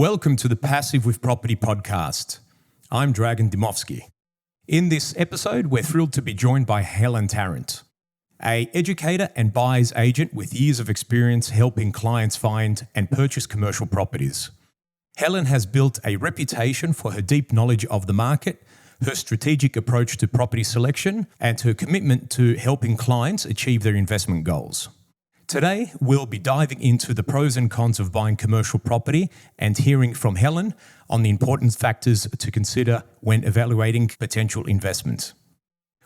Welcome to the Passive with Property podcast. I'm Dragan Dimovski. In this episode, we're thrilled to be joined by Helen Tarrant, an educator and buyer's agent with years of experience helping clients find and purchase commercial properties. Helen has built a reputation for her deep knowledge of the market, her strategic approach to property selection, and her commitment to helping clients achieve their investment goals. Today, we'll be diving into the pros and cons of buying commercial property and hearing from Helen on the important factors to consider when evaluating potential investments.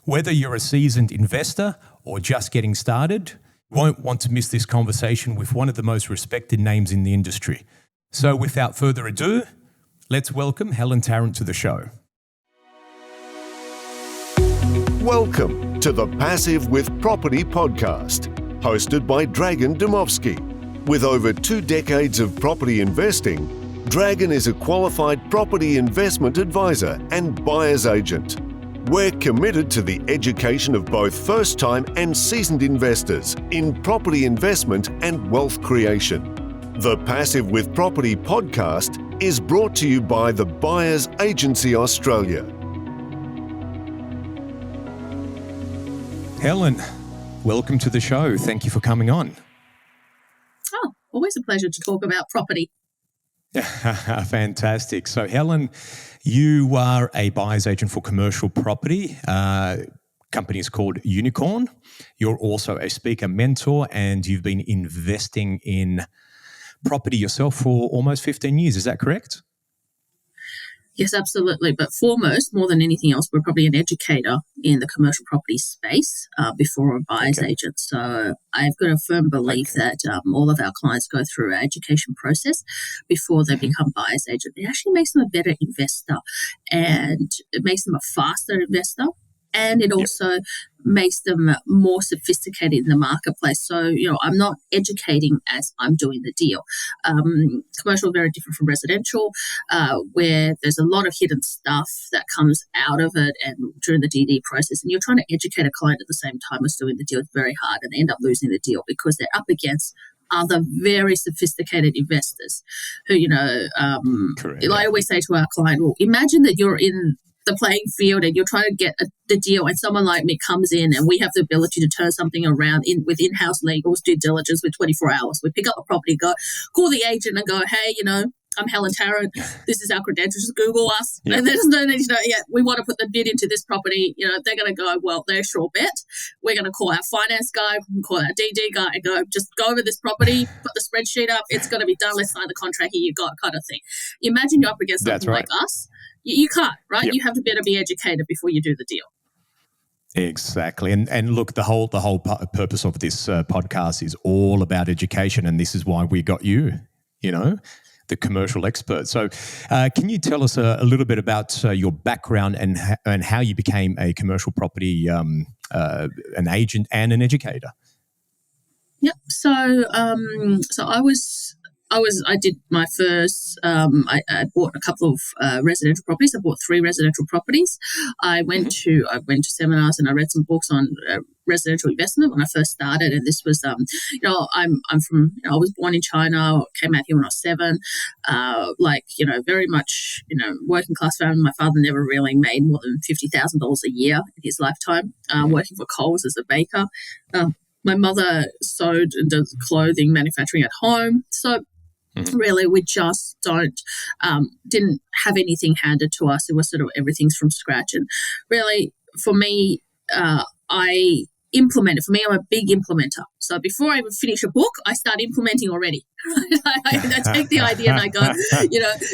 Whether you're a seasoned investor or just getting started, you won't want to miss this conversation with one of the most respected names in the industry. So without further ado, let's welcome Helen Tarrant to the show. Welcome to the Passive with Property podcast, hosted by Dragan Dimovski. With over 2 decades of property investing, Dragan is a qualified property investment advisor and buyer's agent. We're committed to the education of both first-time and seasoned investors in property investment and wealth creation. The Passive with Property podcast is brought to you by the Buyers Agency Australia. Helen, welcome to the show. Thank you for coming on. Oh, always a pleasure to talk about property. Fantastic. So, Helen, you are a buyer's agent for commercial property. Company is called Unicorn. You're also a speaker mentor, and you've been investing in property yourself for almost 15 years. Is that correct? Yes, absolutely. But foremost, more than anything else, we're probably an educator in the commercial property space before a buyer's agent. So I've got a firm belief that all of our clients go through our education process before they become buyer's agent. It actually makes them a better investor, and it makes them a faster investor. And it also makes them more sophisticated in the marketplace. So, I'm not educating as I'm doing the deal. Commercial is very different from residential, where there's a lot of hidden stuff that comes out of it and during the DD process. And you're trying to educate a client at the same time as doing the deal. It's very hard, and they end up losing the deal because they're up against other very sophisticated investors who, I always say to our client, well, imagine that you're in the playing field and you're trying to get the deal, and someone like me comes in and we have the ability to turn something around with in-house legals, due diligence with 24 hours. We pick up a property, call the agent and go, hey, I'm Helen Tarrant. This is our credentials. Google us. Yep. And there's no need to know yet. We want to put the bid into this property. They're going to go, well, they're a sure bet. We're going to call our finance guy, we can call our DD guy and go, just go over this property, put the spreadsheet up. It's going to be done. Let's sign the contract. Here you go, kind of thing. Imagine you're up against something like us. You can't, right? Yep. You have to better be educated before you do the deal. Exactly. And look, the whole purpose of this podcast is all about education, and this is why we got you, the commercial expert. So can you tell us a little bit about your background and how you became a commercial property an agent and an educator? Yep. So I did my first, I bought a couple of residential properties. I bought 3 residential properties. I went to seminars and I read some books on residential investment when I first started. And this was, I'm from, I was born in China, came out here when I was 7, very much, working class family. My father never really made more than $50,000 a year in his lifetime, working for Coles as a baker. My mother sewed and does clothing manufacturing at home. So really, we just didn't have anything handed to us. It was sort of everything's from scratch. And really, for me, I implemented. For me, I'm a big implementer. So before I even finish a book, I start implementing already. I take the idea and I go,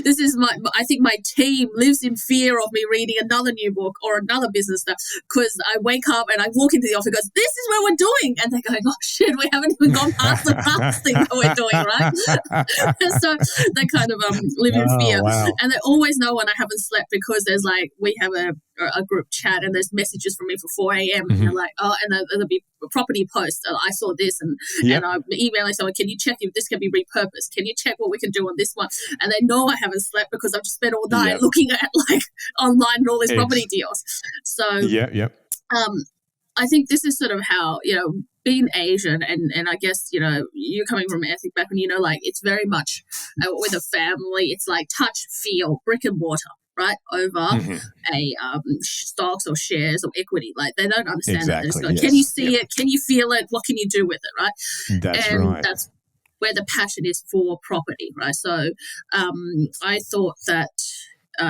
this is I think my team lives in fear of me reading another new book or another business stuff, because I wake up and I walk into the office and goes, this is what we're doing. And they're going, oh shit, we haven't even gone past the past thing that we're doing, right? So they kind of live in fear. Wow. And they always know when I haven't slept, because there's we have a group chat and there's messages from me for 4 a.m. And they're like, oh, and there'll be property posts. I saw this and I'm emailing someone, can you check if this can be repurposed? Can you check what we can do on this one? And they know I haven't slept because I've just spent all night looking at online and all these property deals. So I think this is sort of how, being Asian and I guess, you coming from an ethnic background, like it's very much with a family, it's like touch, feel, brick and mortar, right? Over a stocks or shares or equity. Like they don't understand that. They're just going, can you see it? Can you feel it? What can you do with it, right? That's right. That's where the passion is for property, right? So I thought that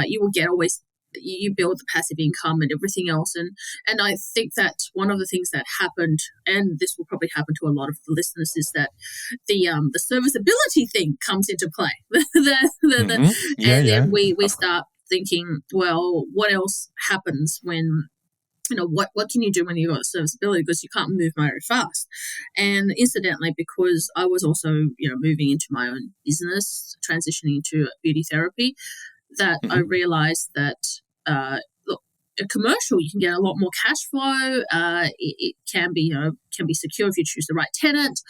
you will get always, you build the passive income and everything else. And I think that one of the things that happened, and this will probably happen to a lot of the listeners, is that the serviceability thing comes into play. Then we start thinking, well, what else happens when, what can you do when you've got serviceability, because you can't move very fast. And incidentally, because I was also, moving into my own business, transitioning into beauty therapy, that I realized that, look, a commercial, you can get a lot more cash flow. It can be, can be secure if you choose the right tenant.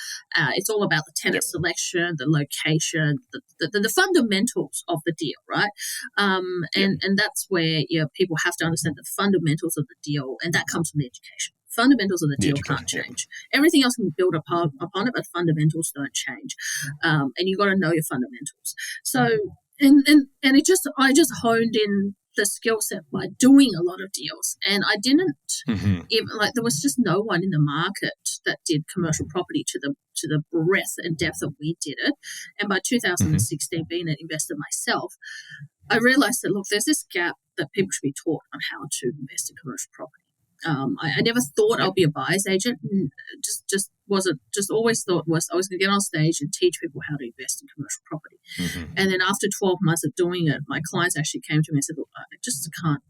It's all about the tenant selection, the location, the fundamentals of the deal, right? And that's where people have to understand the fundamentals of the deal, and that comes from the education. Fundamentals of the deal can't change. Everything else can build upon it, but fundamentals don't change. And you've got to know your fundamentals. So, and I just honed in the skill set by doing a lot of deals, and I didn't even there was just no one in the market that did commercial property to the breadth and depth that we did it. And by 2016, being an investor myself, I realized that, look, there's this gap that people should be taught on how to invest in commercial property. I never thought I'll be a buyer's agent. Always thought I was going to get on stage and teach people how to invest in commercial property. And then after 12 months of doing it, my clients actually came to me and said, look, I just can't,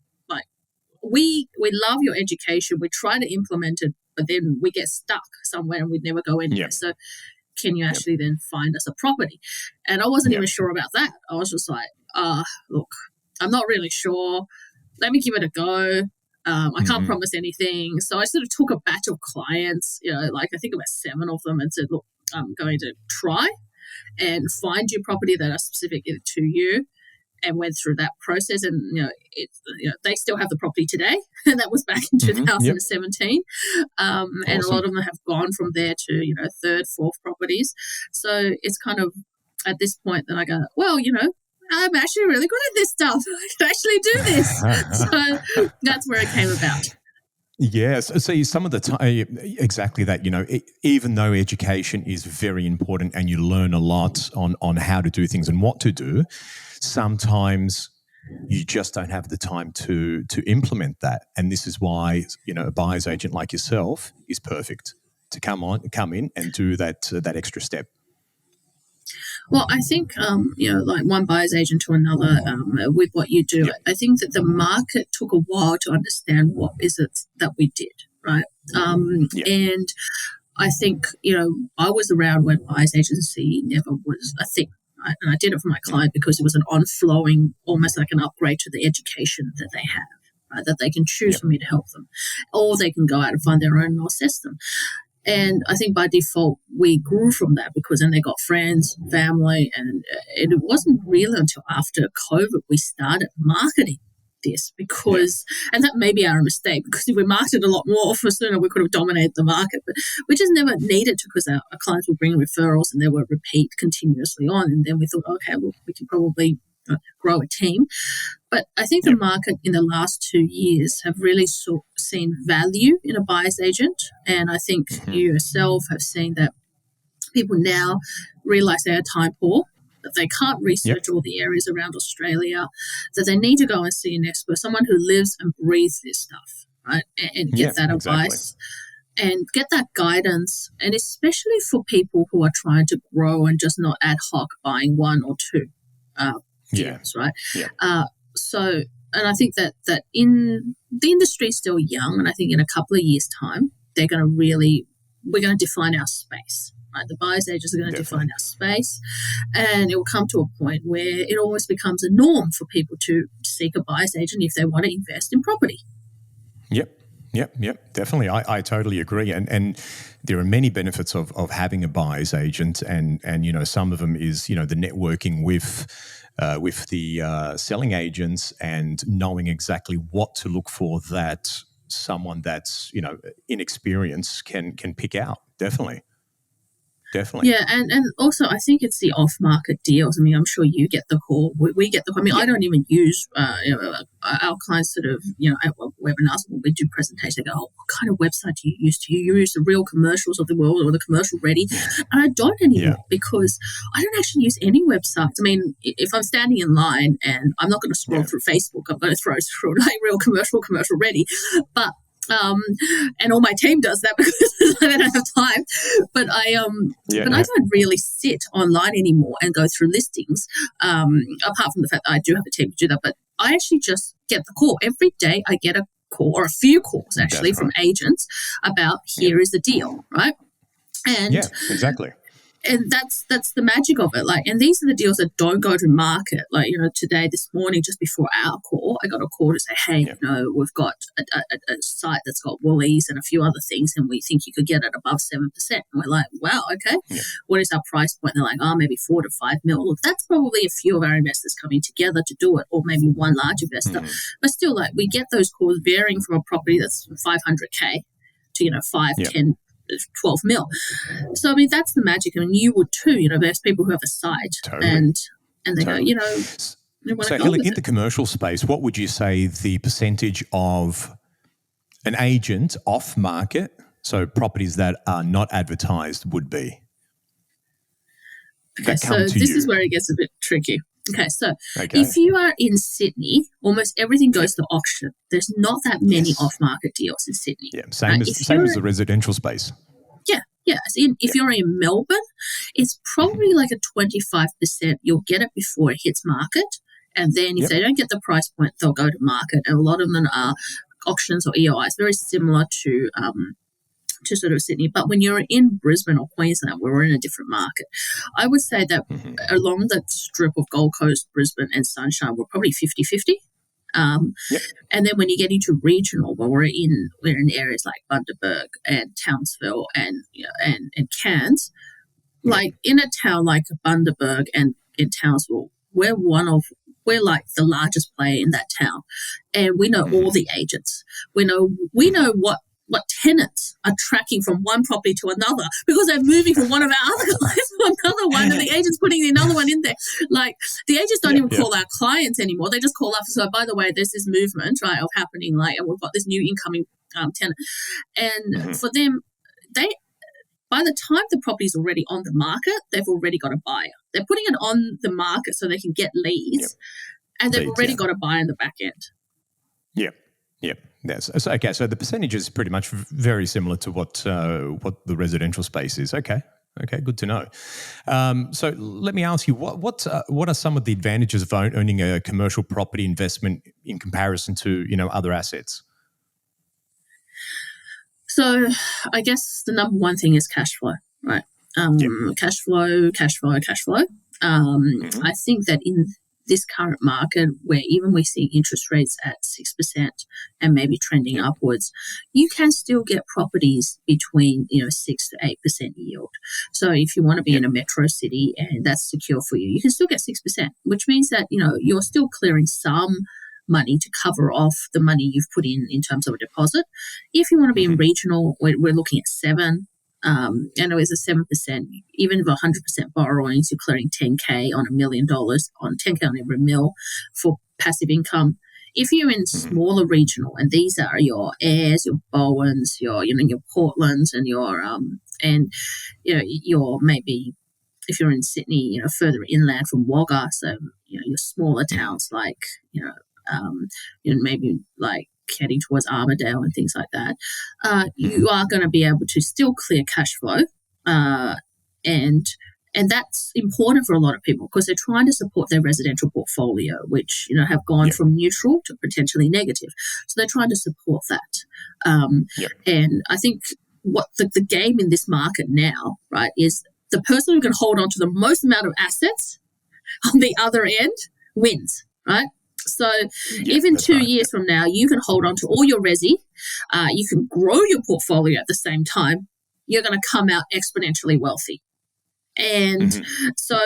we love your education. We try to implement it, but then we get stuck somewhere and we'd never go anywhere. So can you actually then find us a property? And I wasn't even sure about that. I was just like, look, I'm not really sure. Let me give it a go. I can't promise anything. So I sort of took a batch of clients, I think about 7 of them, and said, look, I'm going to try and find you property that are specific to you, and went through that process. And, they still have the property today. And that was back in 2017. Awesome. And a lot of them have gone from there to, 3rd, 4th properties. So it's kind of at this point that I go, well, I'm actually really good at this stuff. I can actually do this. So that's where it came about. Yes. So some of the time, exactly that, even though education is very important and you learn a lot on how to do things and what to do, sometimes you just don't have the time to implement that. And this is why, a buyer's agent like yourself is perfect to come in and do that extra step. Well, I think, like one buyer's agent to another with what you do, I think that the market took a while to understand what is it that we did, right? And I think, I was around when buyer's agency never was a thing, right? And I did it for my client because it was an on-flowing, almost like an upgrade to the education that they have, right? That they can choose for me to help them, or they can go out and find their own law system. And I think by default, we grew from that because then they got friends, family, and it wasn't really until after COVID we started marketing this because, and that may be our mistake, because if we marketed a lot more for sooner, we could have dominated the market, but we just never needed to because our clients would bring referrals and they would repeat continuously on. And then we thought, okay, well, we can probably grow a team. But I think the market in the last 2 years have really seen value in a buyer's agent. And I think you yourself have seen that people now realize they are time poor, that they can't research all the areas around Australia, that they need to go and see an expert, someone who lives and breathes this stuff, right? And get that advice and get that guidance. And especially for people who are trying to grow and just not ad hoc buying 1 or 2 deals, right? So, and I think that in the industry is still young, and I think in a couple of years' time, we're going to define our space, right? The buyer's agents are going to define our space, and it will come to a point where it almost becomes a norm for people to seek a buyer's agent if they want to invest in property. Yep, definitely. I totally agree. And there are many benefits of having a buyer's agent, and some of them is, the networking with the selling agents and knowing exactly what to look for that someone that's, inexperienced can pick out. Definitely. Yeah, and also I think it's the off-market deals. I mean, I'm sure you get the call. We get the call. I mean, I don't even use, our clients sort of, at webinars when we do presentations, they go, oh, what kind of website do you use? Do you use the Real Commercials of the world or the Commercial Ready? And I don't anymore because I don't actually use any websites. I mean, if I'm standing in line and I'm not going to scroll through Facebook, I'm going to throw like Real Commercial Ready. But and all my team does that because I don't have time. But I don't really sit online anymore and go through listings. Apart from the fact that I do have a team to do that, but I actually just get the call every day. I get a call or a few calls actually from agents about here is the deal, right? And exactly. And that's the magic of it. Like, and these are the deals that don't go to market. Like, today, this morning, just before our call, I got a call to say, hey, we've got a site that's got Woolies and a few other things, and we think you could get it above 7%. And we're like, wow, okay. Yeah. What is our price point? And they're like, maybe 4 to 5 mil. Look, that's probably a few of our investors coming together to do it, or maybe one large investor. But still, like, we get those calls varying from a property that's 500K to, 5, 10, 12 mil. So, I mean, that's the magic. I mean, you would too. There's people who have a site and they go, So, Helen, in the commercial space, what would you say the percentage of an agent off market, so properties that are not advertised, would be? Okay, so this is where it gets a bit tricky. Okay, so if you are in Sydney, almost everything goes to auction. There's not that many off-market deals in Sydney. Yeah, same as the residential space. Yeah. So if you're in Melbourne, it's probably like a 25%. You'll get it before it hits market, and then if they don't get the price point, they'll go to market. And a lot of them are auctions or EOIs, very similar to sort of Sydney. But when you're in Brisbane or Queensland, where we're in a different market, I would say that along the strip of Gold Coast, Brisbane and Sunshine, we're probably 50-50. And then when you get into regional, where we're in areas like Bundaberg and Townsville and Cairns, like in a town like Bundaberg and in Townsville, we're like the largest player in that town, and we know all the agents. We know what tenants are tracking from one property to another because they're moving from one of our other clients to another one, and the agent's putting another one in there. Like, the agents don't even call our clients anymore. They just call us. So, by the way, there's this movement, right, of happening, like, and we've got this new incoming tenant. And for them, by the time the property's already on the market, they've already got a buyer. They're putting it on the market so they can get leads, and they've already got a buyer in the back end. Yeah. Yes. Okay. So the percentage is pretty much very similar to what the residential space is. Okay. Good to know. So let me ask you, what are some of the advantages of owning a commercial property investment in comparison to other assets? So I guess the number one thing is cash flow, right? Cash flow. I think that in this current market, where even we see interest rates at 6% and maybe trending upwards, you can still get properties between 6 to 8% yield. So if you want to be in a metro city and that's secure for you, you can still get 6%, which means that you're still clearing some money to cover off the money you've put in terms of a deposit. If you want to be in regional, we're looking at 7%. And it was a 7%, even with 100% borrowings, you're clearing $10K on $1 million, on $10K on every mil for passive income. If you're in smaller regional, and these are your Ayrs, your Bowens, your Portlands, and your maybe if you're in Sydney, further inland from Wagga, so your smaller towns like maybe like heading towards Armidale and things like that, you are going to be able to still clear cash flow, and that's important for a lot of people because they're trying to support their residential portfolio, which have gone from neutral to potentially negative. So they're trying to support that. And I think what the game in this market now, right, is the person who can hold on to the most amount of assets on the other end wins, right? So even 2 years from now, you can hold on to all your resi. You can grow your portfolio at the same time. You're going to come out exponentially wealthy. And so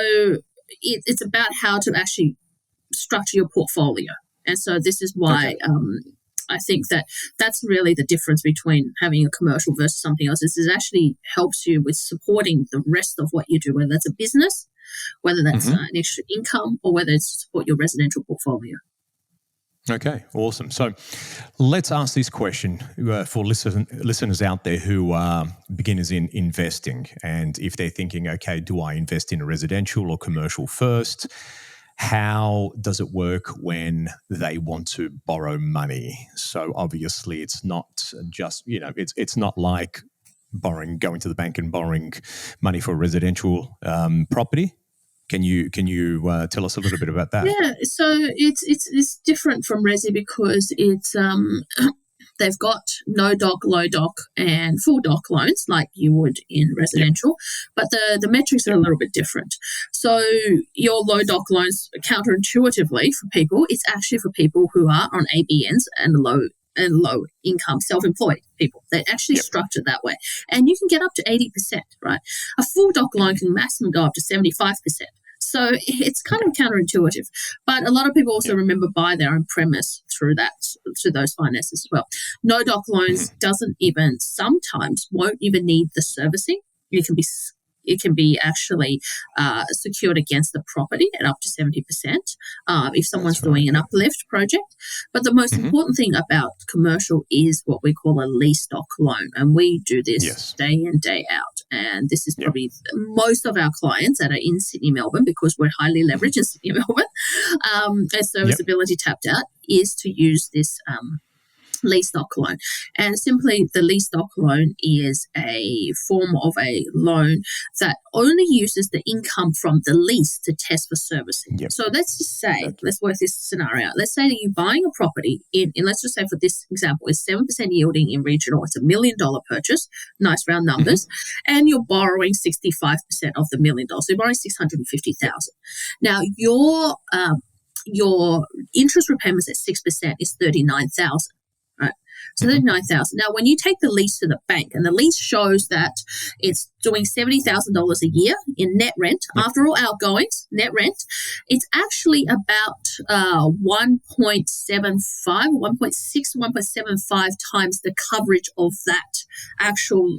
it's about how to actually structure your portfolio. And so this is why I think that that's really the difference between having a commercial versus something else. Is it actually helps you with supporting the rest of what you do, whether that's a business, whether that's an extra income, or whether it's to support your residential portfolio. Okay, awesome. So let's ask this question for listeners out there who are beginners in investing. And if they're thinking, okay, do I invest in a residential or commercial first? How does it work when they want to borrow money? So obviously it's not just, it's not like going to the bank and borrowing money for a residential property. Can you tell us a little bit about that? Yeah, so it's different from resi because it's they've got no doc, low doc, and full doc loans like you would in residential, but the metrics are a little bit different. So your low doc loans, counterintuitively for people, it's actually for people who are on ABNs and low income self-employed people. They're actually structured that way. And you can get up to 80%, right? A full doc loan can maximum go up to 75%. So it's kind of counterintuitive. But a lot of people also remember buy their own premise through those finances as well. No doc loans sometimes won't even need the servicing. It can be actually secured against the property at up to 70% if someone's doing an uplift project. But the most important thing about commercial is what we call a lease doc loan. And we do this day in, day out. And this is probably most of our clients that are in Sydney, Melbourne, because we're highly leveraged in Sydney, Melbourne, as serviceability tapped out, is to use this lease doc loan. And simply the lease doc loan is a form of a loan that only uses the income from the lease to test for servicing. So let's just say, let's work this scenario out. Let's say that you're buying a property in let's just say for this example, it's 7% yielding in regional. It's $1 million purchase, nice round numbers, and you're borrowing 65% of the $1 million. So you're borrowing $650,000. Now your interest repayments at 6% is $39,000. Right. So $39,000. Now, when you take the lease to the bank, and the lease shows that it's doing $70,000 a year in net rent, after all outgoings, net rent, it's actually about 1.75, 1.75 times the coverage of that actual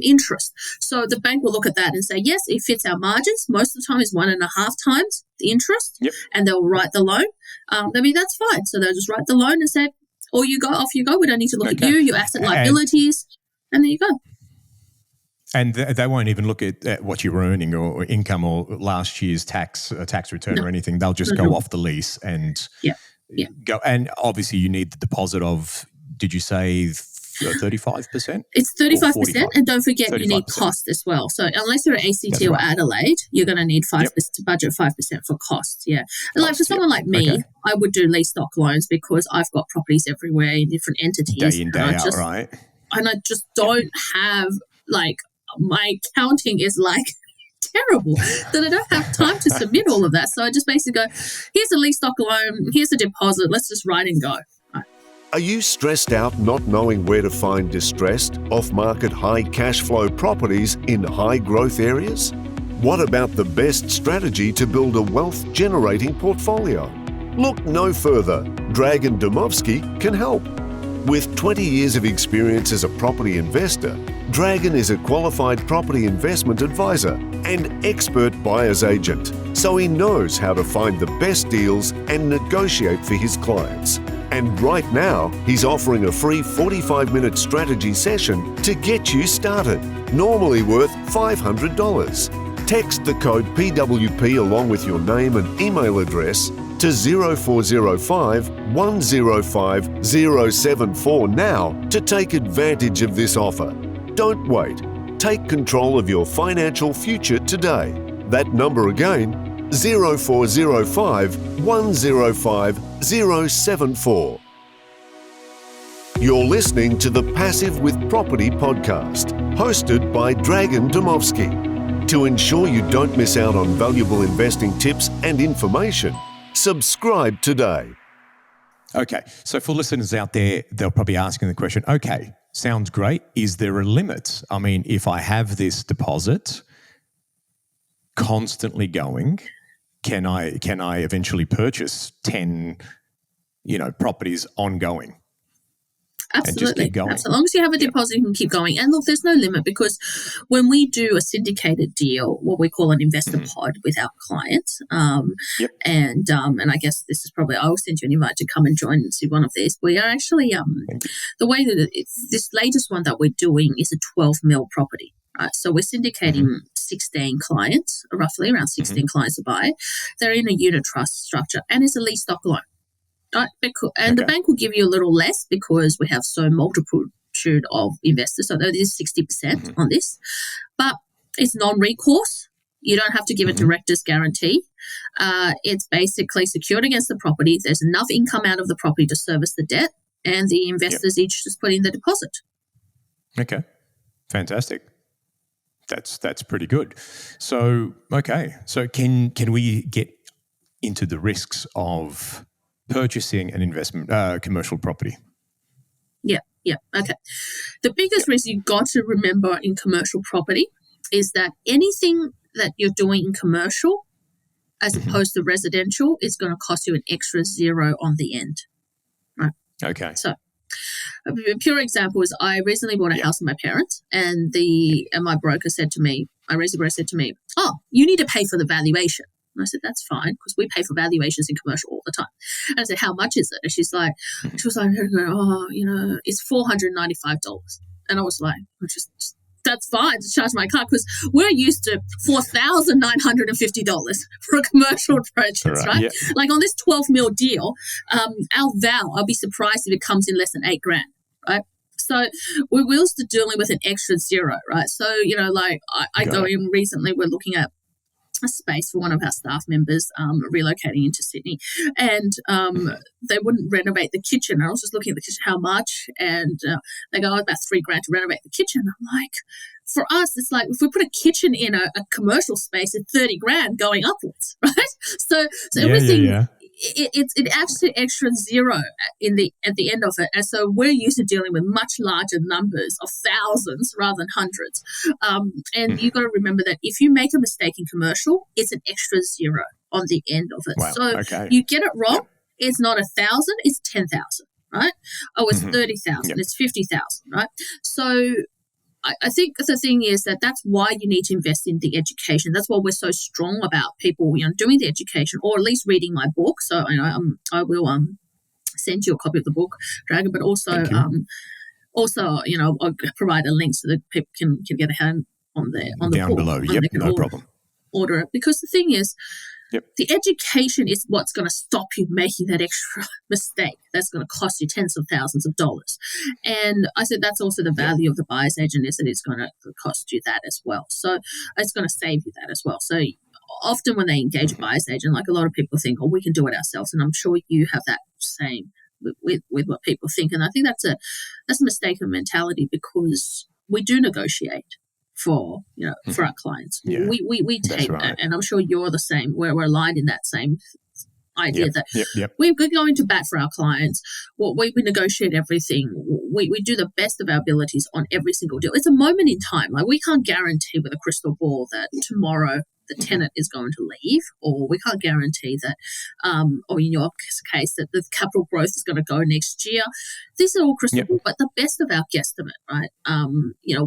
interest. So the bank will look at that and say, yes, it fits our margins. Most of the time is 1.5 times the interest, and they'll write the loan. That's fine. So they'll just write the loan and say, off you go. We don't need to look at you, your asset liabilities, and there you go. And they won't even look at what you're earning or income or last year's tax return or anything. They'll just go off the lease and go. And obviously you need the deposit of, did you say 35%? It's 35%, and don't forget 35%. You need cost as well. So unless you're at ACT or Adelaide, you're going to need 5% to budget 5% for costs. Yeah, and like for someone like me, I would do lease stock loans because I've got properties everywhere in different entities. Day in, day out, right? And I just don't have my accounting is terrible that I don't have time to submit all of that. So I just basically go, here's a lease stock loan, here's a deposit, let's just write and go. Are you stressed out not knowing where to find distressed, off-market, high cash flow properties in high-growth areas? What about the best strategy to build a wealth-generating portfolio? Look no further. Dragan Domovsky can help. With 20 years of experience as a property investor, Dragan is a qualified property investment advisor and expert buyer's agent, so he knows how to find the best deals and negotiate for his clients. And right now, he's offering a free 45-minute strategy session to get you started, normally worth $500. Text the code PWP along with your name and email address to 0405 105 074 now to take advantage of this offer. Don't wait. Take control of your financial future today. That number again, 0405 105 074. You're listening to the Passive with Property podcast, hosted by Dragan Domovsky. To ensure you don't miss out on valuable investing tips and information, subscribe today. Okay, so for listeners out there, they're probably asking the question, okay, sounds great. Is there a limit? I mean, if I have this deposit constantly going, can I eventually purchase 10, properties ongoing? and just keep going. As long as you have a deposit, you can keep going. And look, there's no limit, because when we do a syndicated deal, what we call an investor pod with our clients, and I guess this is probably, I'll send you an invite to come and join and see one of these. We are actually, the way that this latest one that we're doing is a 12 mil property. Right, so we're syndicating 16 clients, roughly around 16 clients to buy. They're in a unit trust structure, and it's a lease stock loan. Right? The bank will give you a little less because we have so multitude of investors. So that is 60% on this, but it's non-recourse. You don't have to give a director's guarantee. It's basically secured against the property. There's enough income out of the property to service the debt, and the investors each just put in the deposit. Okay, fantastic. That's pretty good. So, so can we get into the risks of purchasing an investment commercial property? Yeah. Okay. The biggest risk you've got to remember in commercial property is that anything that you're doing in commercial as opposed to residential is going to cost you an extra zero on the end. Right? Okay. So a pure example is I recently bought a house with my parents, and my broker said to me, "Oh, you need to pay for the valuation." And I said, "That's fine, because we pay for valuations in commercial all the time." And I said, "How much is it?" And she was like, "Oh, it's $495." And I was like, that's fine to charge my car, because we're used to $4,950 for a commercial purchase, right? Yeah. Like on this 12 mil deal, I'll be surprised if it comes in less than $8,000, right? So we're used to dealing with an extra zero, right? So, I go in recently, we're looking at a space for one of our staff members relocating into Sydney, and they wouldn't renovate the kitchen. I was just looking at the kitchen, how much, and they go, about $3,000 to renovate the kitchen. I'm like, for us, it's like if we put a kitchen in a commercial space, it's $30,000 going upwards, right? So everything. Yeah. It actually extra zero at the end of it, and so we're used to dealing with much larger numbers of thousands rather than hundreds. And you've got to remember that if you make a mistake in commercial, it's an extra zero on the end of it. Wow. So you get it wrong, it's not 1,000, it's 10,000, right? Oh, it's 30,000, it's 50,000, right? So I think the thing is that's why you need to invest in the education. That's why we're so strong about people, doing the education, or at least reading my book. So I will send you a copy of the book, Dragon. But also I'll provide a link so that people can get a hand on the down book. Below. Yep, no problem. Order it, because the thing is, the education is what's going to stop you making that extra mistake. That's going to cost you tens of thousands of dollars. And I said that's also the value of the buyer's agent, is that it's going to cost you that as well. So it's going to save you that as well. So often when they engage a buyer's agent, like a lot of people think, oh, we can do it ourselves. And I'm sure you have that same with what people think. And I think that's a mistaken mentality, because we do negotiate for our clients. We take that, and I'm sure you're the same. We're aligned in that same idea that we're going to bat for our clients. We negotiate everything. We do the best of our abilities on every single deal. It's a moment in time. Like, we can't guarantee with a crystal ball that tomorrow the tenant is going to leave, or we can't guarantee that, or in your case, that the capital growth is going to go next year. These are all crystal ball, but the best of our guesstimate, right?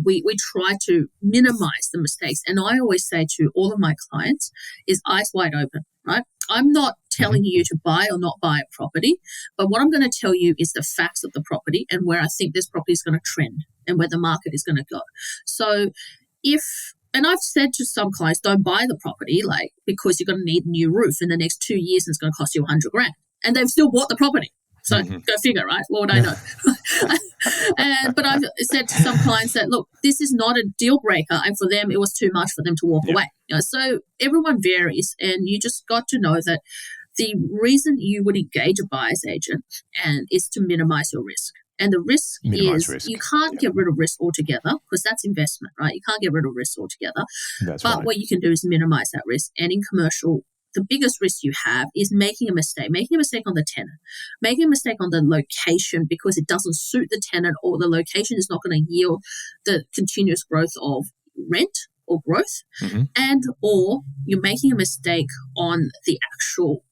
We try to minimize the mistakes. And I always say to all of my clients is eyes wide open, right? I'm not telling you to buy or not buy a property, but what I'm going to tell you is the facts of the property and where I think this property is going to trend and where the market is going to go. So and I've said to some clients, don't buy the property, because you're going to need a new roof in the next 2 years, and it's going to cost you $100,000. And they've still bought the property. So go figure, right? What would I know? But I've said to some clients that, look, this is not a deal breaker. And for them, it was too much for them to walk away. So everyone varies. And you just got to know that the reason you would engage a buyer's agent is to minimize your risk. And the risk you can't get rid of risk altogether, because that's investment, right? You can't get rid of risk altogether. But what you can do is minimize that risk. And in commercial, the biggest risk you have is making a mistake on the tenant, making a mistake on the location because it doesn't suit the tenant, or the location is not going to yield the continuous growth of rent or growth, and or you're making a mistake on the actual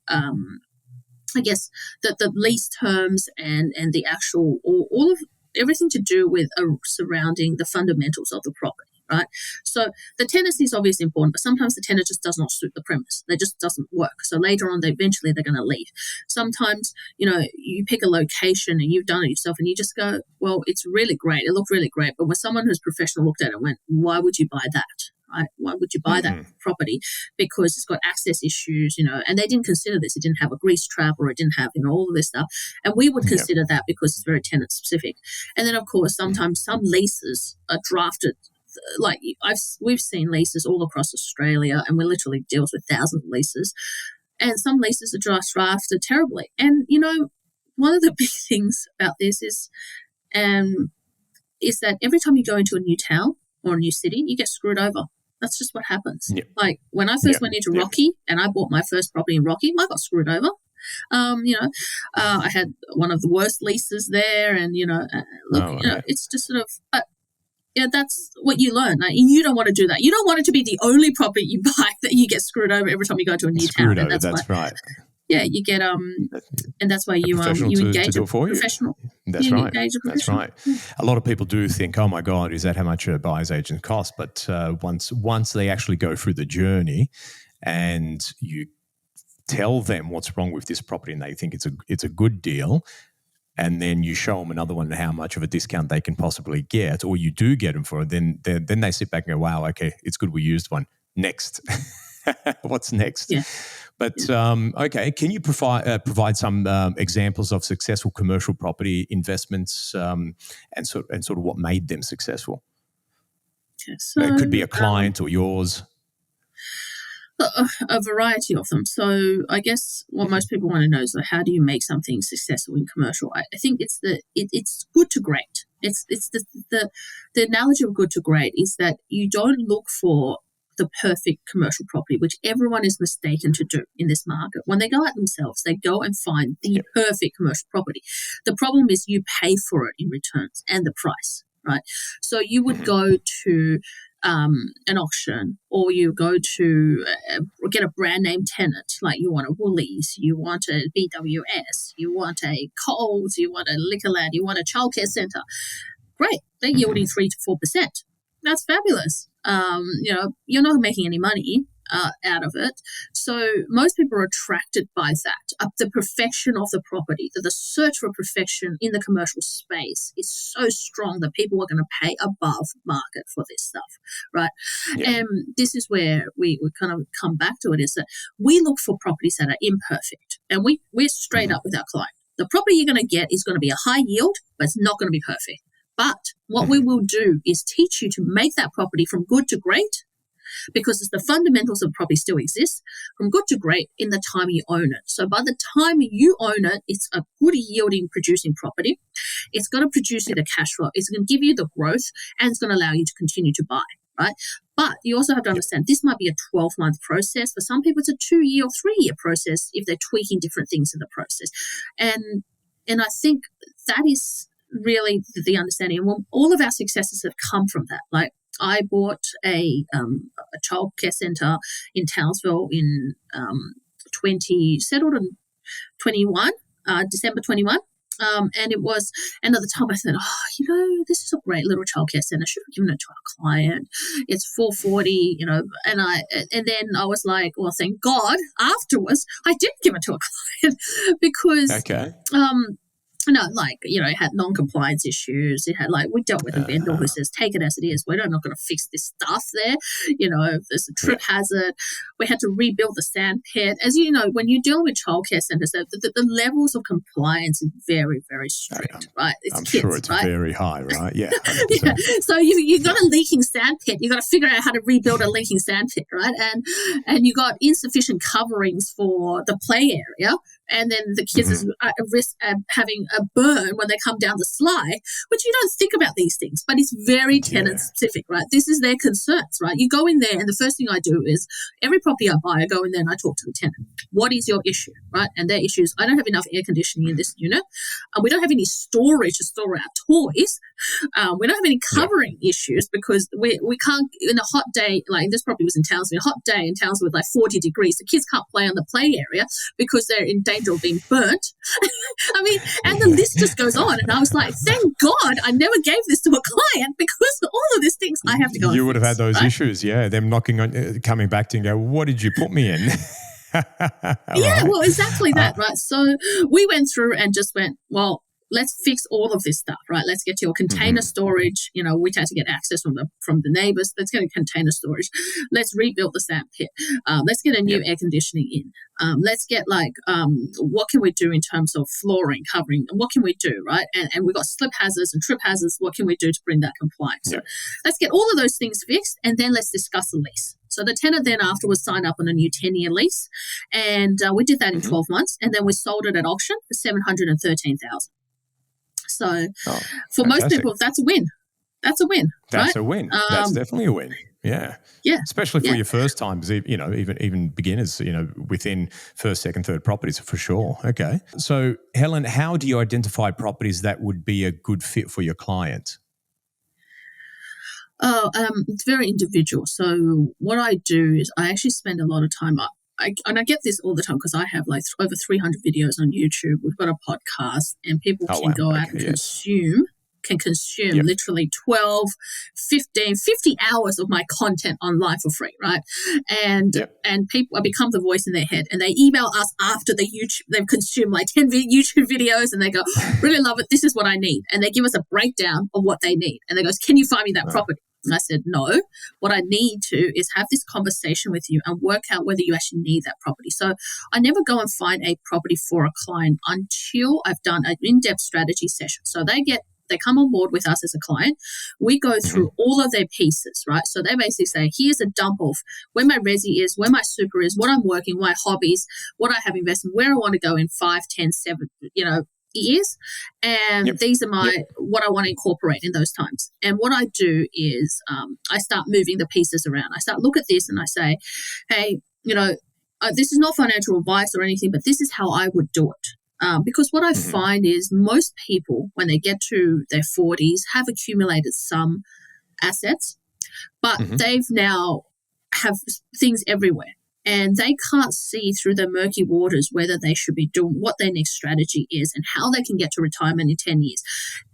the lease terms and the actual all of everything to do with surrounding the fundamentals of the property. Right. So the tenancy is obviously important, but sometimes the tenant just does not suit the premise. They just doesn't work. So later on, eventually they're going to leave. Sometimes, you pick a location and you've done it yourself and you just go, well, it's really great. It looked really great. But when someone who's professional looked at it and went, why would you buy that? Right? Why would you buy that property? Because it's got access issues, and they didn't consider this. It didn't have a grease trap or it didn't have, all of this stuff. And we would consider that because it's very tenant specific. And then, of course, sometimes some leases are drafted. Like we've seen leases all across Australia, and we literally deals with thousands of leases, and some leases are just drafted terribly. And one of the big things about this is that every time you go into a new town or a new city, you get screwed over. That's just what happens. Yep. Like when I first went into Rocky and I bought my first property in Rocky, I got screwed over. I had one of the worst leases there, and it's just sort of, but. Yeah, that's what you learn. Like, you don't want to do that. You don't want it to be the only property you buy that you get screwed over every time you go to a new town. And that's right. Yeah, you get and that's why you engage a professional. That's right. That's right. A lot of people do think, oh my God, is that how much a buyer's agent costs? But once they actually go through the journey, and you tell them what's wrong with this property, and they think it's a good deal. And then you show them another one and how much of a discount they can possibly get, or you do get them for it, then they sit back and go, wow, okay, it's good we used one. Next. What's next? Yeah. But, okay, can you provide some examples of successful commercial property investments and sort of what made them successful? Yeah, so, it could be a client or yours. A variety of them. So I guess what most people want to know is, how do you make something successful in commercial? I think it's good to great. It's the analogy of good to great is that you don't look for the perfect commercial property, which everyone is mistaken to do in this market. When they go out themselves, they go and find the perfect commercial property. The problem is you pay for it in returns and the price, right? So you would go to an auction, or you go to get a brand name tenant, like you want a Woolies, you want a BWS, you want a Coles, you want a Liquorland, you want a childcare centre. Great, they're yielding 3 to 4%. That's fabulous. You're not making any money out of it. So most people are attracted by that. The perfection of the property, the search for perfection in the commercial space is so strong that people are going to pay above market for this stuff, right? Yeah. And this is where we kind of come back to it, is that we look for properties that are imperfect, and we're straight up with our client. The property you're going to get is going to be a high yield, but it's not going to be perfect. But what we will do is teach you to make that property from good to great, because the fundamentals of property still exist, from good to great in the time you own it. So by the time you own it, it's a good yielding producing property. It's going to produce you the cash flow. It's going to give you the growth, and it's going to allow you to continue to buy, right? But you also have to understand this might be a 12-month process. For some people, it's a 2-year or 3-year process if they're tweaking different things in the process. And I think that is really the understanding. And all of our successes have come from that. Like, I bought a childcare centre in Townsville in settled in 21, December 21. And it was, and at the time I thought, this is a great little childcare centre. I should have given it to our client. It's $440, and then I was like, well, thank God afterwards I did give it to a client because, it had non-compliance issues. It had, we dealt with a vendor who says, take it as it is. We're not going to fix this stuff there. There's a trip hazard. We had to rebuild the sand pit. As you know, when you're dealing with childcare centres, the levels of compliance is very, very strict, right? I'm sure it's very high, right? Yeah. Yeah. So you got a leaking sand pit. You got to figure out how to rebuild a leaking sand pit, right? And you got insufficient coverings for the play area. And then the kids are at risk of having a burn when they come down the slide, which you don't think about these things, but it's very tenant specific, right? This is their concerns, right? You go in there, and the first thing I do is every property I buy, I go in there and I talk to the tenant. What is your issue, right? And their issue is, I don't have enough air conditioning in this unit. We don't have any storage to store our toys. We don't have any covering issues because we can't, in a hot day, like this property was in Townsville, a hot day in Townsville with like 40 degrees, the kids can't play on the play area because they're in danger of being burnt. I mean, and the list just goes on. And I was like, thank God I never gave this to a client because all of these things I have to go. You would have had those right? issues, them knocking on, coming back to you and go, what did you put me in? Yeah, well, exactly that, right? So we went through and just went, well, let's fix all of this stuff, right? Let's get your container storage. You know, we had to get access from the neighbors. Let's get a container storage. Let's rebuild the sand pit. Let's get a new air conditioning in. Let's get what can we do in terms of flooring, covering? What can we do, right? And we've got slip hazards and trip hazards. What can we do to bring that compliant? So let's get all of those things fixed, and then let's discuss the lease. So the tenant then afterwards signed up on a new 10-year lease, and we did that in 12 months, and then we sold it at auction for $713,000. So for most people, that's a win. That's a win. That's right? a win. That's definitely a win. Yeah. Yeah. Especially for your first timers, even beginners, within first, second, third properties for sure. Okay. So Helen, how do you identify properties that would be a good fit for your client? It's very individual. So what I do is I actually spend a lot of time and I get this all the time because I have like over 300 videos on YouTube. We've got a podcast, and people can go out and consume literally 12, 15, 50 hours of my content online for free, right? And people, I become the voice in their head, and they email us after they've consumed like 10 YouTube videos, and they go, really love it, this is what I need. And they give us a breakdown of what they need. And they go, can you find me that property? And I said, no, what I need to is have this conversation with you and work out whether you actually need that property. So I never go and find a property for a client until I've done an in-depth strategy session. So they come on board with us as a client. We go through all of their pieces, right? So they basically say, here's a dump of where my resi is, where my super is, what I'm working, my hobbies, what I have invested, where I want to go in 5, 10, 7, years, and these are what I want to incorporate in those times. And what I do is I start moving the pieces around. I start look at this and I say, hey, this is not financial advice or anything, but this is how I would do it. Because what I find is most people, when they get to their 40s, have accumulated some assets, but they've now have things everywhere. And they can't see through the murky waters whether they should be doing what their next strategy is and how they can get to retirement in 10 years.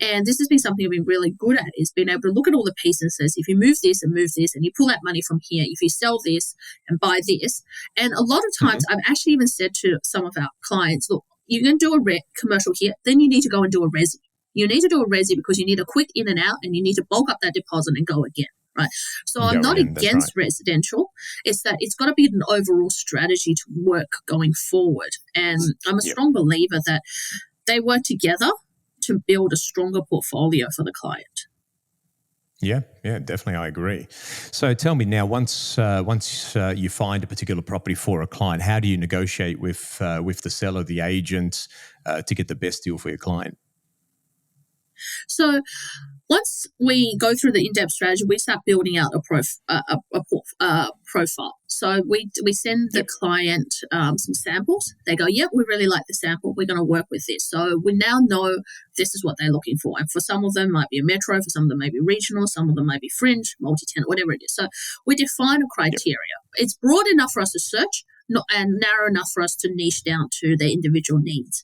And this has been something I've been really good at, is being able to look at all the pieces and says, if you move this and you pull that money from here, if you sell this and buy this. And a lot of times I've actually even said to some of our clients, look, you're going to do a commercial here, then you need to go and do a resi. You need to do a resi because you need a quick in and out, and you need to bulk up that deposit and go again. Right. So I'm not against residential. It's that it's got to be an overall strategy to work going forward. And I'm a strong believer that they work together to build a stronger portfolio for the client. Yeah, definitely. I agree. So tell me now, once you find a particular property for a client, how do you negotiate with the seller, the agent, to get the best deal for your client? So once we go through the in-depth strategy, we start building out a profile. So we send the client some samples. They go, yep, we really like the sample. We're going to work with this. So we now know this is what they're looking for. And for some of them, it might be a metro. For some of them, maybe regional. Some of them might be fringe, multi-tenant, whatever it is. So we define a criteria. It's broad enough for us to search, and narrow enough for us to niche down to their individual needs.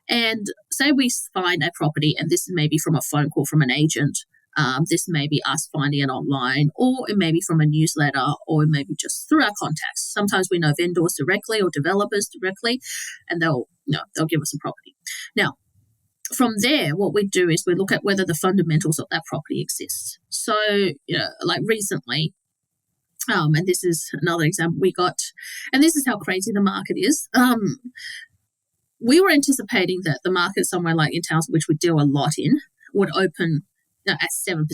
And say we find a property, and this is maybe from a phone call from an agent, this may be us finding it online, or it may be from a newsletter, or it may be just through our contacts. Sometimes we know vendors directly or developers directly, and they'll give us a property. Now, from there, what we do is we look at whether the fundamentals of that property exists. So, like recently, and this is another example we got, and this is how crazy the market is. We were anticipating that the market somewhere like in Townsville, which we deal a lot in, would open at 7%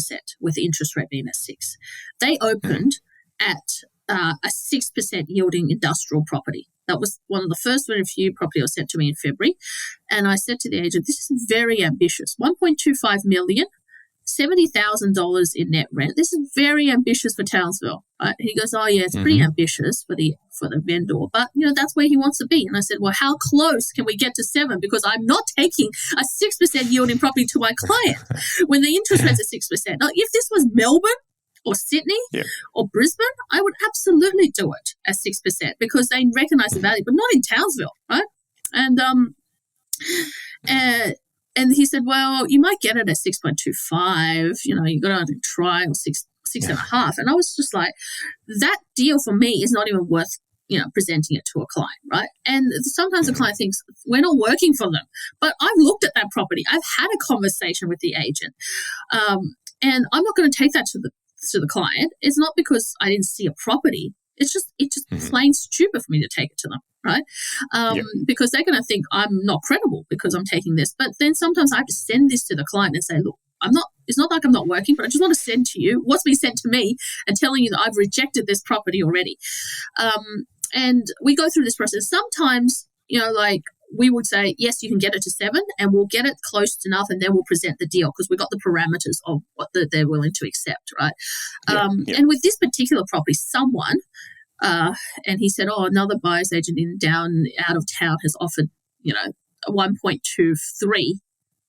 with the interest rate being at 6%. They opened at a 6% yielding industrial property. That was one of the first very few property was sent to me in February. And I said to the agent, this is very ambitious, $1.25 million. $70,000 in net rent. This is very ambitious for Townsville. Right? He goes, oh yeah, it's pretty ambitious for the vendor, but, that's where he wants to be. And I said, well, how close can we get to 7? Because I'm not taking a 6% yielding property to my client when the interest rate's at 6%. Now, if this was Melbourne or Sydney or Brisbane, I would absolutely do it at 6% because they recognise the value, but not in Townsville, right? And he said, well, you might get it at 6.25, you got to try, or 6.5. And I was just like, that deal for me is not even worth, presenting it to a client, right? And sometimes the client thinks we're not working for them, but I've looked at that property. I've had a conversation with the agent, and I'm not going to take that to the client. It's not because I didn't see a property. It's just plain stupid for me to take it to them, right? Because they're going to think I'm not credible because I'm taking this. But then sometimes I have to send this to the client and say, look, it's not like I'm not working, but I just want to send to you what's been sent to me and telling you that I've rejected this property already. And we go through this process. Sometimes, we would say, yes, you can get it to 7 and we'll get it close enough and then we'll present the deal because we've got the parameters of what they're willing to accept, right? And with this particular property, someone, and he said, another buyer's agent out of town has offered, a 1.23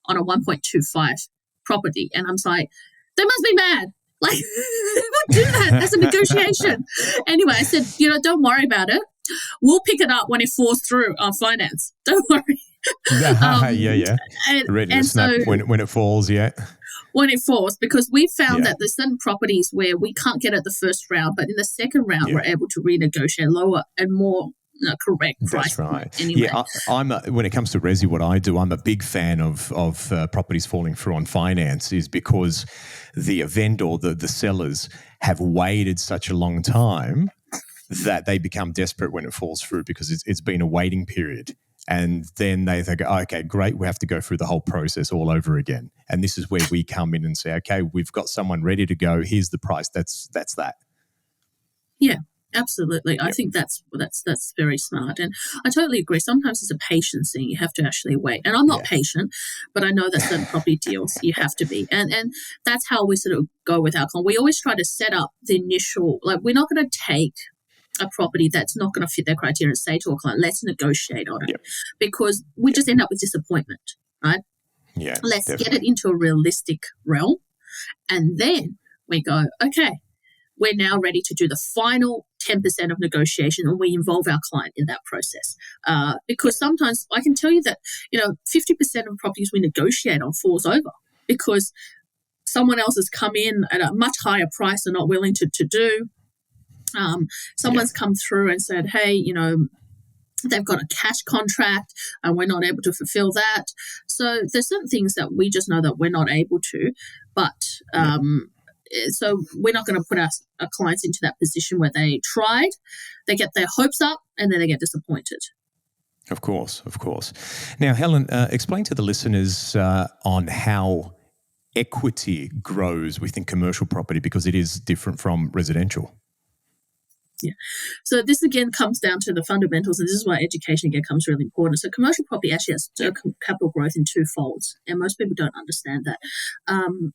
on a 1.25 property. And I'm like, they must be mad. Like, they would do that as a negotiation. Anyway, I said, don't worry about it. We'll pick it up when it falls through our finance. Don't worry. Ready to snap when it falls, when it falls, because we found that there's certain properties where we can't get at the first round, but in the second round, we're able to renegotiate lower and more correct price. That's right. Anyway. When it comes to resi, what I do, I'm a big fan of properties falling through on finance, is because the vendor, the sellers, have waited such a long time that they become desperate when it falls through because it's been a waiting period. And then they go, okay, great, we have to go through the whole process all over again. And this is where we come in and say, okay, we've got someone ready to go. Here's the price. That's that. Yeah, absolutely. I think that's very smart. And I totally agree. Sometimes it's a patience thing. You have to actually wait. And I'm not patient, but I know that certain property deals you have to be. And that's how we sort of go with our client. We always try to set up the initial, we're not going to take a property that's not going to fit their criteria and say to a client, let's negotiate on it, because we just end up with disappointment, right? Yeah, let's definitely get it into a realistic realm. And then we go, okay, we're now ready to do the final 10% of negotiation, and we involve our client in that process. Because sometimes I can tell you that, 50% of properties we negotiate on falls over because someone else has come in at a much higher price and not willing to do. Someone's come through and said, hey, they've got a cash contract and we're not able to fulfill that. So there's certain things that we just know that we're not able to, but so we're not going to put our clients into that position where they tried, they get their hopes up and then they get disappointed. Of course. Now, Helen, explain to the listeners on how equity grows within commercial property, because it is different from residential. Yeah. So this again comes down to the fundamentals, and this is why education again comes really important. So commercial property actually has capital growth in two folds, and most people don't understand that.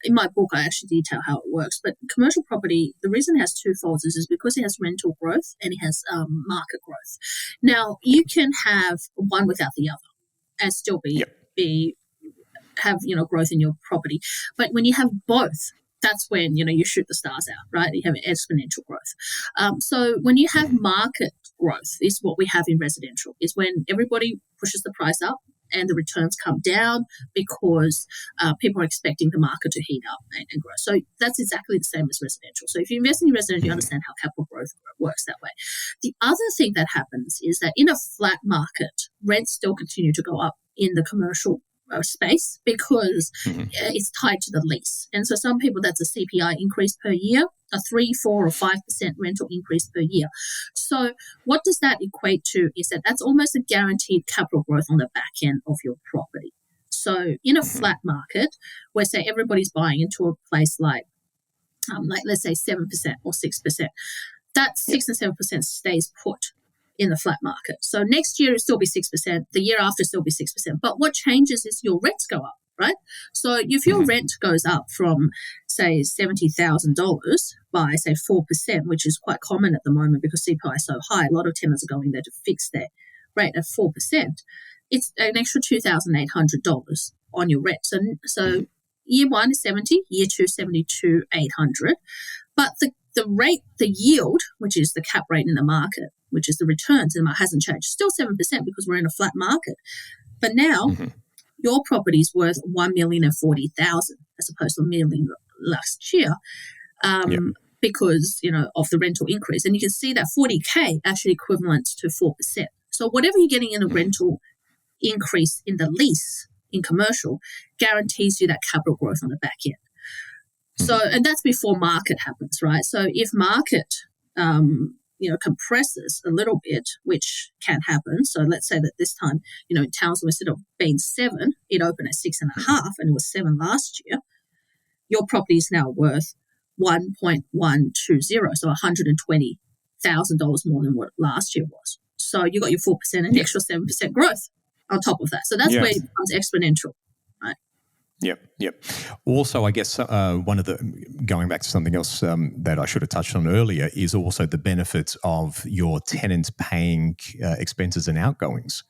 In my book, I actually detail how it works. But commercial property, the reason it has two folds is because it has rental growth and it has market growth. Now, you can have one without the other and still have growth in your property. But when you have both, that's when, you shoot the stars out, right? You have exponential growth. So when you have market growth, is what we have in residential, is when everybody pushes the price up and the returns come down because people are expecting the market to heat up and grow. So that's exactly the same as residential. So if you invest in residential, you understand how capital growth works that way. The other thing that happens is that in a flat market, rents still continue to go up in the commercial space because it's tied to the lease. And so some people, that's a CPI increase per year, a 3, 4 or 5% rental increase per year. So what does that equate to is that that's almost a guaranteed capital growth on the back end of your property. So in a flat market where, say, everybody's buying into a place like let's say 7% or 6%, that 6 and 7% stays put in the flat market. So next year it'll still be 6%, the year after it'll still be 6%. But what changes is your rents go up. right? So if your rent goes up from, say, $70,000 by, say, 4%, which is quite common at the moment because CPI is so high, a lot of tenants are going there to fix their rate at 4%. It's an extra $2,800 on your rent. So year one is 70, year two 72,800. But the rate, the yield, which is the cap rate in the market, which is the returns in the market, hasn't changed. Still 7% because we're in a flat market. But now your property is worth $1,040,000 as opposed to $1 million last year because, of the rental increase. And you can see that $40K actually equivalent to 4%. So whatever you're getting in a rental increase in the lease in commercial guarantees you that capital growth on the back end. So, and that's before market happens, right? So if market, compresses a little bit, which can happen. So let's say that this time, in Townsville, instead of being 7, it opened at 6.5 and it was 7 last year. Your property is now worth 1.120, so $120,000 more than what last year was. So you got your 4% and the extra 7% growth on top of that. So that's where it becomes exponential, right? Yep. Also, I guess going back to something else that I should have touched on earlier is also the benefits of your tenants paying expenses and outgoings.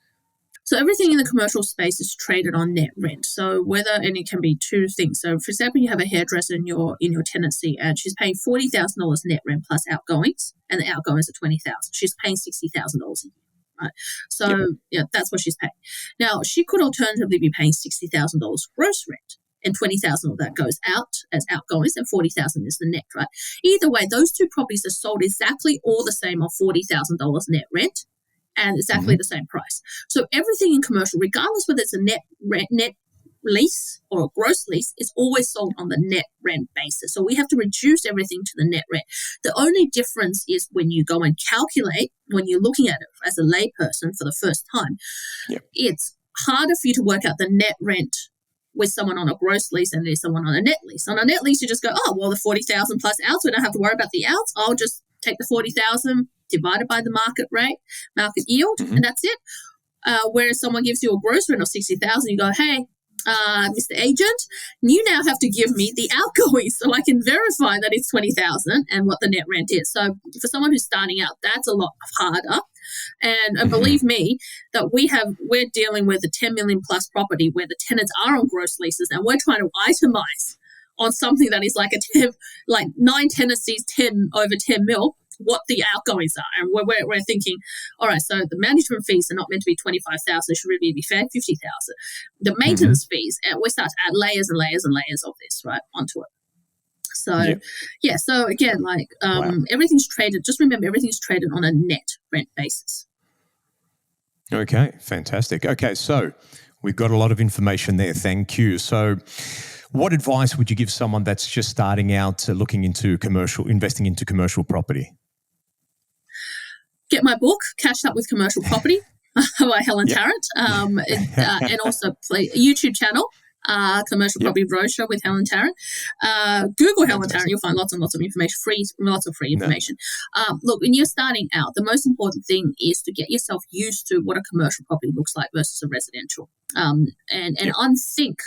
So everything in the commercial space is traded on net rent. So and it can be two things. So for example, you have a hairdresser in your tenancy and she's paying $40,000 net rent plus outgoings, and the outgoings are $20,000. She's paying $60,000 a year. Right. So that's what she's paying. Now she could alternatively be paying $60,000 gross rent, and $20,000 of that goes out as outgoings, and $40,000 is the net. Right. Either way, those two properties are sold exactly all the same on $40,000 net rent, and exactly the same price. So everything in commercial, regardless whether it's a net lease or a gross lease, is always sold on the net rent basis. So we have to reduce everything to the net rent. The only difference is when you go and calculate, when you're looking at it as a layperson for the first time, it's harder for you to work out the net rent with someone on a gross lease than it is someone on a net lease. On a net lease, you just go, the 40,000 plus outs, we don't have to worry about the outs. I'll just take the 40,000 divided by the market rate, market yield, and that's it. Whereas someone gives you a gross rent of 60,000, you go, hey, Mr. Agent, you now have to give me the outgoings so I can verify that it's 20,000 and what the net rent is. So for someone who's starting out, that's a lot harder. And believe me, that we're dealing with a 10 million plus property where the tenants are on gross leases, and we're trying to itemize on something that is like 9 tenancies, 10 over 10 mil, what the outgoings are. And we're thinking, all right, so the management fees are not meant to be 25,000, it should really be fair, 50,000. The maintenance fees, and we start to add layers and layers and layers of this, right, onto it. So, so again, everything's traded, just remember, everything's traded on a net rent basis. Okay, fantastic. Okay, so we've got a lot of information there. Thank you. So what advice would you give someone that's just starting out looking into investing into commercial property? Get my book, Cashed Up with Commercial Property by Helen Tarrant, and also play a YouTube channel, Commercial Property Roadshow with Helen Tarrant. Google Helen Tarrant, you'll find lots and lots of information, lots of free information. Look, when you're starting out, the most important thing is to get yourself used to what a commercial property looks like versus a residential. And unthink.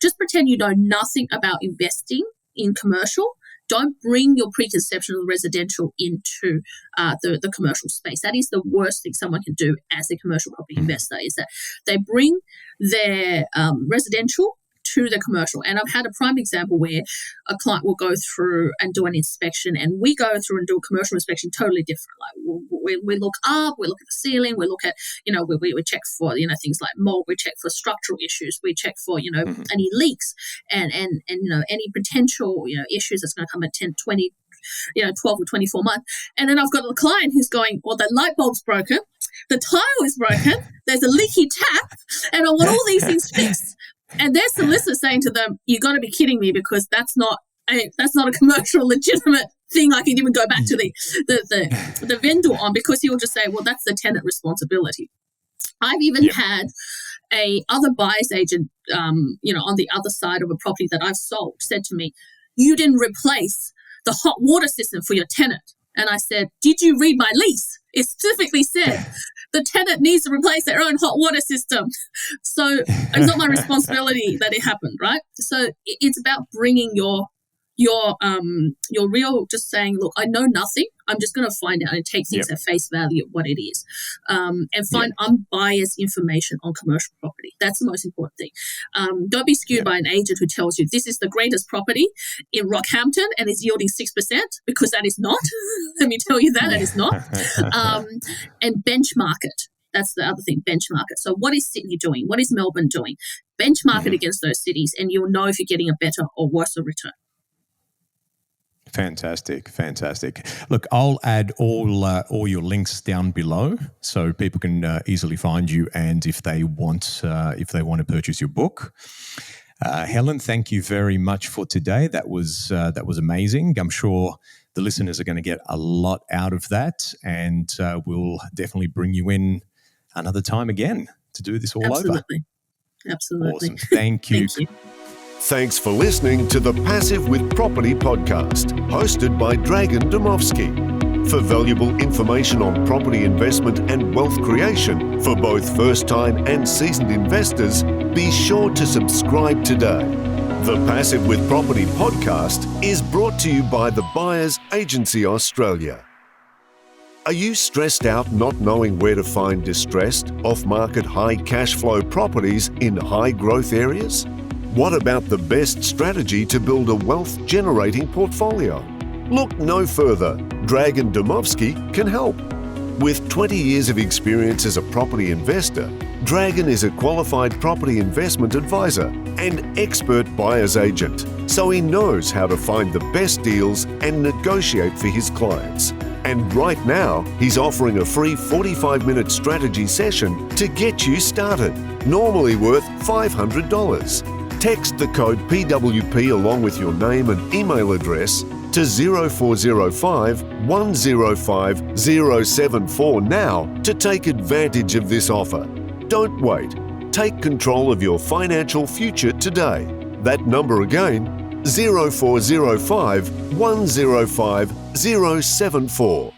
Just pretend you know nothing about investing in commercial. Don't bring your preconception of residential into the commercial space. That is the worst thing someone can do as a commercial property investor, is that they bring their residential to the commercial. And I've had a prime example where a client will go through and do an inspection, and we go through and do a commercial inspection totally different. Like we look up, we look at the ceiling, we look at, we check for, things like mold, we check for structural issues, we check for, any leaks and any potential, issues that's going to come at 10, 20, 12 or 24 months. And then I've got a client who's going, well, the light bulb's broken, the tile is broken, there's a leaky tap, and I want all these things fixed. And their solicitor saying to them, "You got to be kidding me, because that's not a commercial legitimate thing I can even go back to the vendor on, because he will just say, well, that's the tenant responsibility." I've even had a other buyer's agent, on the other side of a property that I've sold, said to me, "You didn't replace the hot water system for your tenant." And I said, "Did you read my lease? It specifically said the tenant needs to replace their own hot water system. So it's not my responsibility that it happened, right? So it's about bringing your real, just saying, look, I know nothing. I'm just going to find out and take things at face value of what it is, and find unbiased information on commercial property. That's the most important thing. Don't be skewed by an agent who tells you this is the greatest property in Rockhampton and is yielding 6%, because that is not. Let me tell you that is not. And benchmark it. That's the other thing, benchmark it. So what is Sydney doing? What is Melbourne doing? Benchmark it against those cities, and you'll know if you're getting a better or worse return. Fantastic. Look, I'll add all your links down below so people can easily find you, and if they want to purchase your book. Helen, thank you very much for today. That was amazing. I'm sure the listeners are going to get a lot out of that, and we'll definitely bring you in another time again to do this all over. Absolutely. Awesome. Thank you. Thank you. Thanks for listening to the Passive with Property podcast, hosted by Dragan Domovsky. For valuable information on property investment and wealth creation for both first-time and seasoned investors, be sure to subscribe today. The Passive with Property podcast is brought to you by the Buyers Agency Australia. Are you stressed out not knowing where to find distressed, off-market, high cash flow properties in high-growth areas? What about the best strategy to build a wealth-generating portfolio? Look no further. Dragan Domovsky can help. With 20 years of experience as a property investor, Dragan is a qualified property investment advisor and expert buyer's agent, so he knows how to find the best deals and negotiate for his clients. And right now, he's offering a free 45-minute strategy session to get you started, normally worth $500. Text the code PWP along with your name and email address to 0405 105 074 now to take advantage of this offer. Don't wait. Take control of your financial future today. That number again, 0405 105 074.